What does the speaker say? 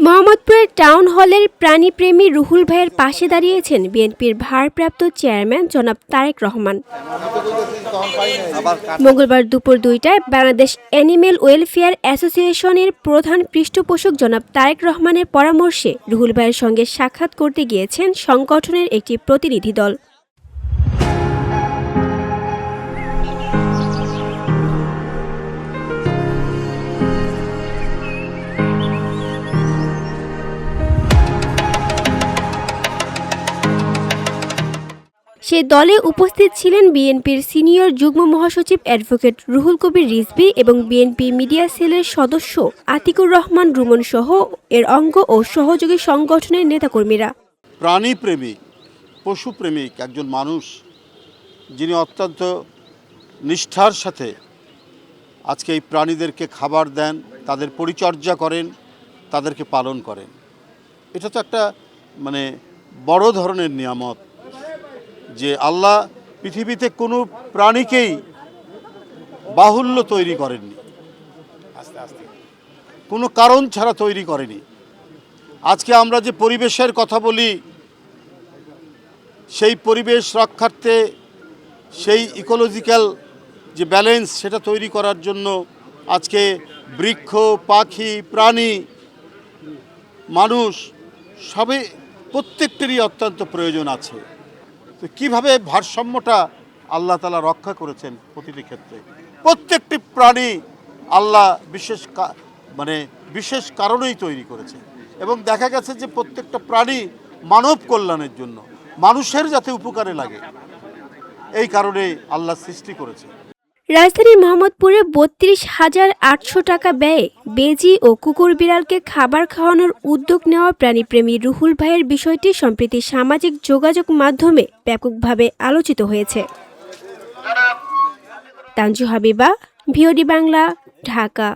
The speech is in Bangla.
মোহাম্মদপুরের টাউন হলের প্রাণীপ্রেমী রুহুল ভাইয়ের পাশে দাঁড়িয়েছেন বিএনপির ভারপ্রাপ্ত চেয়ারম্যান জনাব তারেক রহমান। মঙ্গলবার দুপুর ২টায় বাংলাদেশ অ্যানিমেল ওয়েলফেয়ার অ্যাসোসিয়েশনের প্রধান পৃষ্ঠপোষক জনাব তারেক রহমানের পরামর্শে রুহুল ভাইয়ের সঙ্গে সাক্ষাৎ করতে গিয়েছেন সংগঠনের একটি প্রতিনিধি দল। সেই দলে উপস্থিত ছিলেন বিএনপির সিনিয়র যুগ্ম মহাসচিব অ্যাডভোকেট রুহুল কবির রিজভী এবং বিএনপি মিডিয়া সেলের সদস্য আতিকুর রহমান রুমন সহ এর অঙ্গ ও সহযোগী সংগঠনের নেতাকর্মীরা। প্রাণীপ্রেমিক, পশুপ্রেমিক একজন মানুষ, যিনি অত্যন্ত নিষ্ঠার সাথে আজকে এই প্রাণীদেরকে খাবার দেন, তাদের পরিচর্যা করেন, তাদেরকে পালন করেন। এটা তো একটা বড় ধরনের নিয়ামত যে আল্লাহ পৃথিবীতে কোনো প্রাণীকেই বাহুল্য তৈরি করেননি, কোনো কারণ ছাড়া তৈরি করেনি। আজকে আমরা যে পরিবেশের কথা বলি, সেই পরিবেশ রক্ষার্থে, সেই ইকোলজিক্যাল যে ব্যালেন্স সেটা তৈরি করার জন্য আজকে বৃক্ষ, পাখি, প্রাণী, মানুষ সবই প্রত্যেকটিরই অত্যন্ত প্রয়োজন আছে। তো কীভাবে ভারসাম্যটা আল্লাহ তাআলা রক্ষা করেছেন প্রতিটি ক্ষেত্রে। প্রত্যেকটি প্রাণী আল্লাহ বিশেষ কারণেই তৈরি করেছে এবং দেখা গেছে যে প্রত্যেকটা প্রাণী মানব কল্যাণের জন্য, মানুষের যাতে উপকারে লাগে, এই কারণেই আল্লাহ সৃষ্টি করেছে। রাজধানীর মোহাম্মদপুরে ৩২,৮০০ টাকা ব্যয়ে বেজি ও কুকুর বিড়ালকে খাবার খাওয়ানোর উদ্যোগ নেওয়া প্রাণীপ্রেমী রুহুল ভাইয়ের বিষয়টি সম্প্রতি সামাজিক যোগাযোগ মাধ্যমে ব্যাপকভাবে আলোচিত হয়েছে। তানজু হাবিবা, ভিওডি বাংলা, ঢাকা।